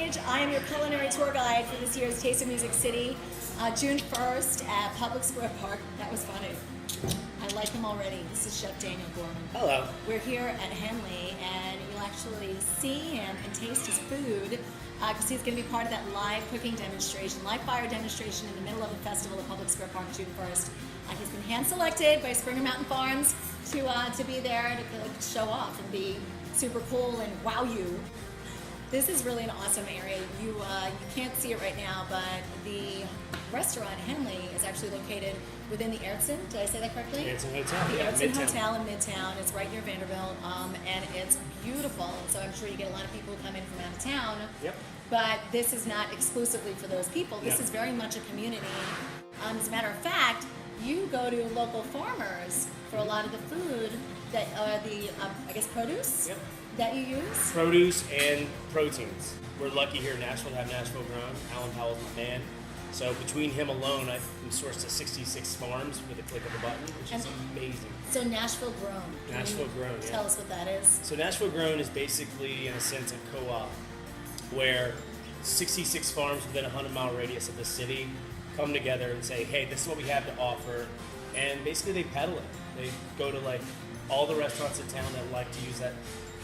Paige. I am your culinary tour guide for this year's Taste of Music City, June 1st at Public Square Park. That was funny. I like him already. This is Chef Daniel Gorman. Hello. We're here at Henley, and you'll actually see him and taste his food because he's going to be part of that live cooking demonstration, live fire demonstration in the middle of the festival at Public Square Park, June 1st. He's been hand-selected by Springer Mountain Farms to be there to show off and be super cool and wow you. This is really an awesome area. You can't see it right now, but the restaurant Henley is actually located within the Ayrton. Did I say that correctly? Ayrton Hotel. The Yeah, Ayrton Midtown. Hotel in Midtown. It's right near Vanderbilt, and it's beautiful. So I'm sure you get a lot of people who come in from out of town. Yep. But this is not exclusively for those people. This Yeah. is very much a community. As a matter of fact, you go to local farmers for a lot of the food that are the, produce Yep. that you use. Produce and proteins. We're lucky here in Nashville to have Nashville grown. Alan Powell's my man. So between him alone, I've been sourced to 66 farms with a click of a button, which is amazing. So Nashville Grown. Can Nashville you Grown, yeah. Tell us what that is. So Nashville Grown is basically, in a sense, a co-op where 66 farms within a 100-mile radius of the city come together and say, hey, this is what we have to offer. And basically they peddle it. They go to like all the restaurants in town that like to use that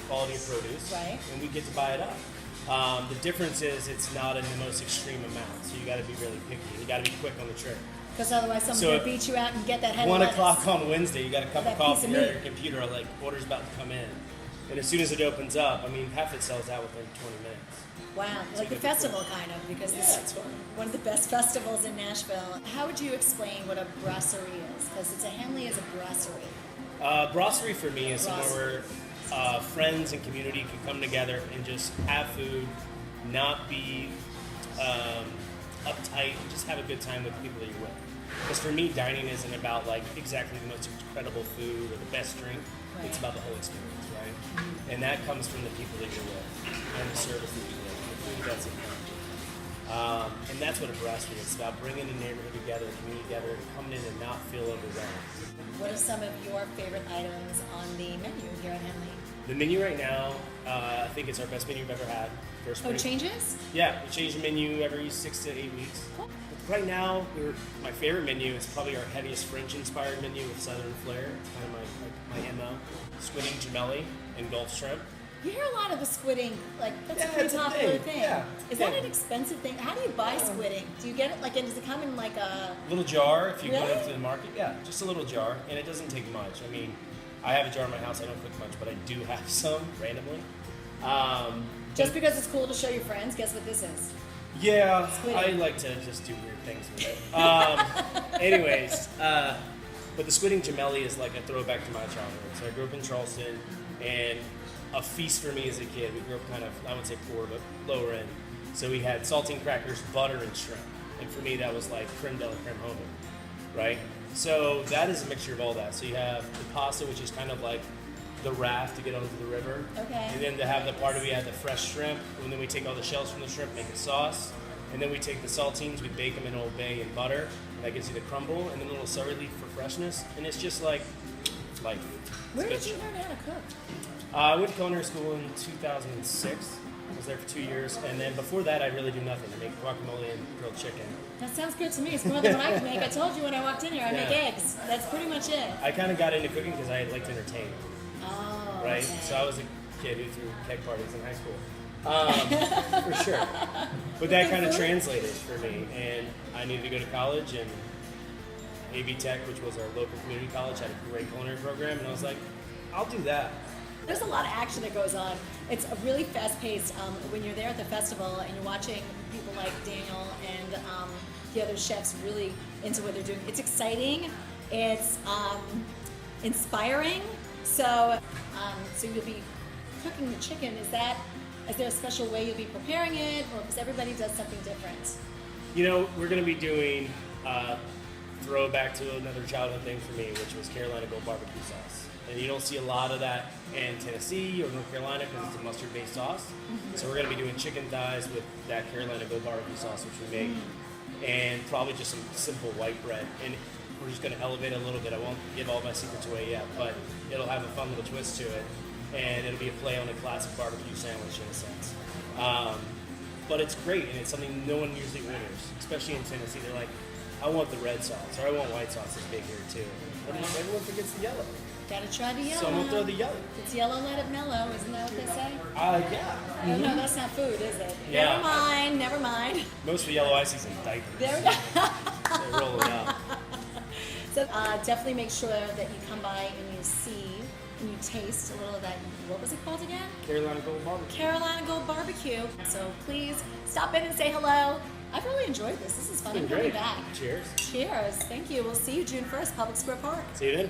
quality of produce, Right. and we get to buy it up. The difference is it's not in the most extreme amount, so you got to be really picky. You got to be quick on the trigger. Because otherwise someone's So going to at beat you out and get that head 1 of lettuce. o'clock on Wednesday, you got a cup That of piece coffee of there meat. at your computer, like order's about to come in, and as soon as it opens up, I mean, half it sells out within 20 minutes. Wow, like the festival kind of, because Yeah, it's it's fun. one of the best festivals in Nashville. How would you explain what a brasserie is? Because it's a Henley is a brasserie. Brasserie for me is somewhere Brasserie. where friends and community can come together and just have food, not be uptight, and just have a good time with the people that you're with. Because for me, dining isn't about like exactly the most incredible food or the best drink. Right. It's about the whole experience, right? And that comes from the people that you're with and the service that you get, the food that's important. And that's what a brasserie is. It's about bringing the neighborhood together, the community together, and coming in and not feel overwhelmed. What are some of your favorite items on the menu here at Henley? The menu right now, I think it's our best menu we've ever had. Oh, it changes? Yeah, we change the menu every 6 to 8 weeks. Cool. But right now, my favorite menu is probably our heaviest French-inspired menu with Southern flair. It's kind of my MO. Squid gemelli and Gulf shrimp. You hear a lot of the squidding, like that's Yeah, a pretty it's a popular thing. thing. Yeah. Is that an expensive thing? How do you buy squidding? Do you get it like, does it come in like a... Little jar if you go Really? into the market. Yeah, just a little jar, and it doesn't take much. I mean, I have a jar in my house. I don't cook much, but I do have some randomly. Just because it's cool to show your friends, guess what this is? Yeah, Squid. I like to just do weird things with it. Anyways, but the squid gemelli is like a throwback to my childhood. So I grew up in Charleston, and a feast for me as a kid. We grew up kind of, I wouldn't say poor, but lower end. So we had saltine crackers, butter, and shrimp. And for me, that was like creme de la creme homemade, right? So that is a mixture of all that. So you have the pasta, which is kind of like the raft to get onto the river. Okay. And then to have the part of we had the fresh shrimp, and then we take all the shells from the shrimp, make a sauce, and then we take the saltines, we bake them in Old Bay and butter, and that gives you the crumble, and then a little celery leaf for freshness, and it's just like life. Where It's did you good learn how to cook? I went to culinary school in 2006. I was there for 2 years, and then before that, I really do nothing. I make guacamole and grilled chicken. That sounds good to me. It's more than what I can make. I told you when I walked in here, I make Yeah. eggs. That's pretty much it. I kind of got into cooking because I liked to entertain, Oh, right? okay. So I was a kid who threw keg parties in high school, for sure. But that kind of translated for me, and I needed to go to college, and AB Tech, which was our local community college, had a great culinary program, and I was like, I'll do that. There's a lot of action that goes on. It's a really fast-paced. When you're there at the festival and you're watching people like Daniel and the other chefs really into what they're doing, it's exciting. It's inspiring. So you'll be cooking the chicken. Is there a special way you'll be preparing it, or because everybody does something different? You know, we're going to be doing throwback to another childhood thing for me, which was Carolina Gold barbecue sauce. And you don't see a lot of that in Tennessee or North Carolina because it's a mustard-based sauce. Mm-hmm. So we're going to be doing chicken thighs with that Carolina Gold barbecue sauce, which we make, and probably just some simple white bread. And we're just going to elevate it a little bit. I won't give all my secrets away yet, but it'll have a fun little twist to it, and it'll be a play on a classic barbecue sandwich in a sense. but it's great, and it's something no one usually orders, especially in Tennessee. They're like, I want the red sauce, or I want white sauce is big here too. But everyone forgets the yellow. Gotta try the yellow. So I'm gonna throw the yellow. It's yellow, let it mellow. Isn't that what they say? Yeah. Oh, no, that's not food, is it? Yeah. Never mind, never mind. Most of the yellow I see is in diapers. There we go. They roll it out. So definitely make sure that you come by and you see and you taste a little of that. What was it called again? Carolina Gold Barbecue. Carolina Gold Barbecue. So please stop in and say hello. I've really enjoyed this. This is fun. I'm coming back. Cheers. Cheers. Thank you. We'll see you June 1st, Public Square Park. See you then.